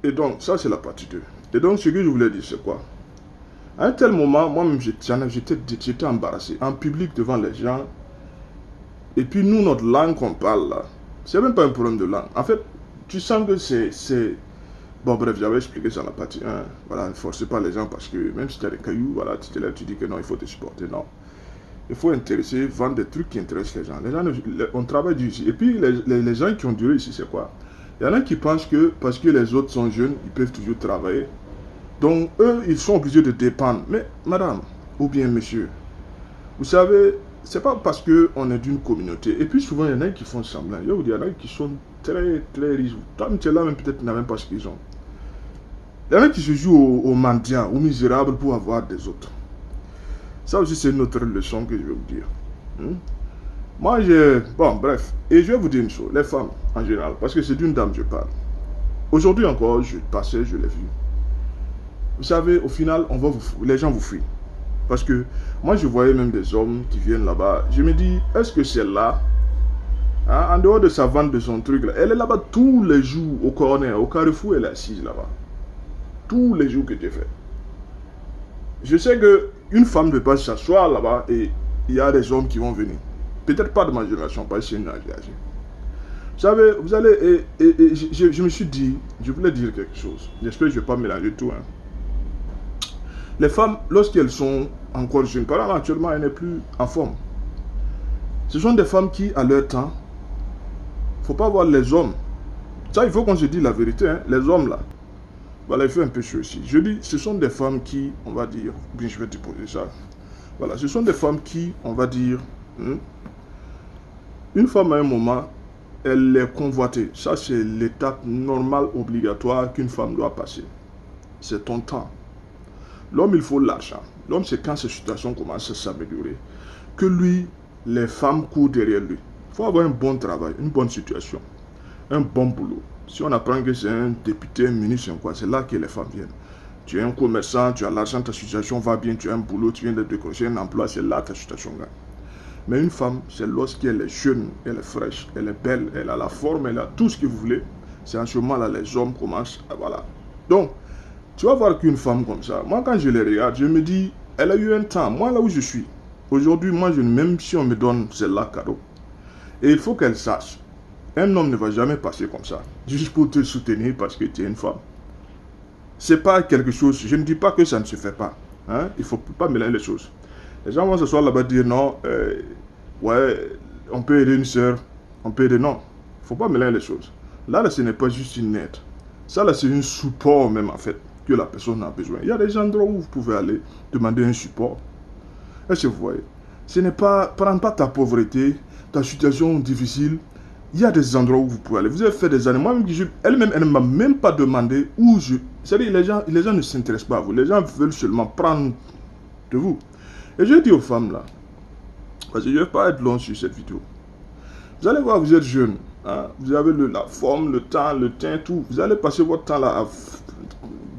Et donc, ça c'est la partie 2. Et donc, ce que je voulais dire, c'est quoi? À un tel moment, moi-même, j'étais embarrassé. En public, devant les gens. Et puis, nous, notre langue qu'on parle là, c'est même pas un problème de langue. En fait, tu sens que c'est... Bon, bref, j'avais expliqué ça dans la partie 1. Voilà, ne forcez pas les gens parce que même si tu as des cailloux, voilà, tu te lèves, tu dis que non, il faut te supporter. Non. Il faut intéresser, vendre des trucs qui intéressent les gens. Les gens, on travaille du ici. Et puis, les gens qui ont duré ici, c'est quoi? Il y en a qui pensent que parce que les autres sont jeunes, ils peuvent toujours travailler. Donc, eux, ils sont obligés de dépendre. Mais, madame, ou bien monsieur, vous savez, c'est pas parce qu'on est d'une communauté. Et puis, souvent, il y en a qui font semblant. Il y en a qui sont très, très riches. Toi, tu es là, même peut-être, tu n'as même pas ce qu'ils ont. Il y en a qui se jouent aux mendiants, aux misérables pour avoir des autres. Ça aussi, c'est une autre leçon que je vais vous dire. Moi, bon, bref. Et je vais vous dire une chose. Les femmes, en général, parce que c'est d'une dame que je parle. Aujourd'hui encore, je passais, je l'ai vu. Vous savez, au final, les gens vous fuient. Parce que moi, je voyais même des hommes qui viennent là-bas. Je me dis, est-ce que c'est là, hein, en dehors de sa vente de son truc, là, elle est là-bas tous les jours, au corner, au carrefour, elle est assise là-bas. Tous les jours que tu fais. Je sais qu'une femme ne peut pas s'asseoir là-bas et il y a des hommes qui vont venir. Peut-être pas de ma génération, pas chez nous. Vous savez, vous allez... je me suis dit, je voulais dire quelque chose. J'espère que je ne vais pas mélanger tout. Hein. Les femmes, lorsqu'elles sont encore jeunes, par exemple, actuellement, elles n'est plus en forme. Ce sont des femmes qui, à leur temps, il ne faut pas voir les hommes. Ça, il faut qu'on se dise la vérité. Hein. Les hommes, là, voilà, il fait un peu chaud aussi. Je dis, ce sont des femmes qui, on va dire, bien je vais te poser ça. Voilà, ce sont des femmes qui, on va dire, une femme à un moment, elle est convoitée. Ça, c'est l'étape normale, obligatoire qu'une femme doit passer. C'est ton temps. L'homme, il faut l'argent. L'homme, c'est quand cette situation commence à s'améliorer que lui, les femmes courent derrière lui. Il faut avoir un bon travail, une bonne situation, un bon boulot. Si on apprend que c'est un député, un ministre, c'est là que les femmes viennent. Tu es un commerçant, tu as l'argent, ta situation va bien, tu as un boulot, tu viens de décrocher un emploi, c'est là que ta situation gagne. Mais une femme, c'est lorsqu'elle est jeune, elle est fraîche, elle est belle, elle a la forme, elle a tout ce que vous voulez. C'est en ce moment-là les hommes commencent à... Voilà. Donc, tu vas voir qu'une femme comme ça, moi quand je les regarde, je me dis, elle a eu un temps, moi là où je suis, aujourd'hui, moi, même si on me donne celle-là cadeau, et il faut qu'elle sache, un homme ne va jamais passer comme ça, juste pour te soutenir parce que tu es une femme. C'est pas quelque chose, je ne dis pas que ça ne se fait pas, hein? Il ne faut pas mélanger les choses. Les gens vont s'asseoir là-bas et dire non, ouais, on peut aider une soeur, on peut aider, non. Il ne faut pas mélanger les choses. Là, ce n'est pas juste une aide. Ça, là, c'est un support même, en fait, que la personne a besoin. Il y a des endroits où vous pouvez aller demander un support. Est-ce que vous voyez? Ce n'est pas, prends pas ta pauvreté, ta situation difficile. Il y a des endroits où vous pouvez aller. Vous avez fait des années. Moi-même, elle-même, elle ne m'a même pas demandé où je... C'est-à-dire, les gens ne s'intéressent pas à vous. Les gens veulent seulement prendre de vous. Et je dis aux femmes là, parce que je ne vais pas être long sur cette vidéo. Vous allez voir, vous êtes jeune. Hein, vous avez la forme, le temps, le teint, tout. Vous allez passer votre temps là à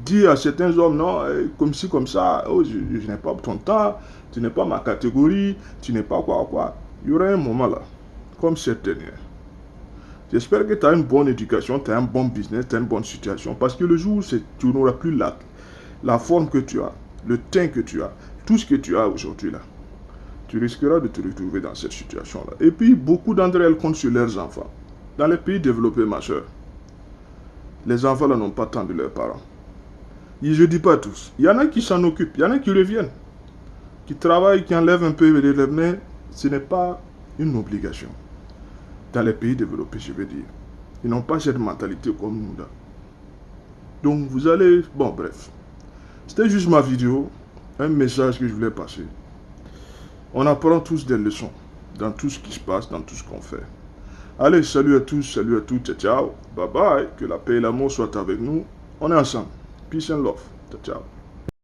dire à certains hommes, non, comme ci, comme ça, oh, je n'ai pas ton temps, tu n'es pas ma catégorie, tu n'es pas quoi. Il y aura un moment là, comme cette dernière. J'espère que tu as une bonne éducation, tu as un bon business, tu as une bonne situation. Parce que le jour où tu n'auras plus la forme que tu as, le teint que tu as, tout ce que tu as aujourd'hui là, tu risqueras de te retrouver dans cette situation-là. Et puis, beaucoup d'entre elles comptent sur leurs enfants. Dans les pays développés, ma soeur, les enfants là n'ont pas tant de leurs parents. Et je ne dis pas tous. Il y en a qui s'en occupent, il y en a qui reviennent, qui travaillent, qui enlèvent un peu les lèvres, mais ce n'est pas une obligation. Dans les pays développés, je veux dire. Ils n'ont pas cette mentalité comme nous là. Donc vous allez... Bon, bref. C'était juste ma vidéo. Un message que je voulais passer. On apprend tous des leçons. Dans tout ce qui se passe, dans tout ce qu'on fait. Allez, salut à tous, salut à toutes. Ciao. Bye bye. Que la paix et l'amour soient avec nous. On est ensemble. Peace and love. Ciao.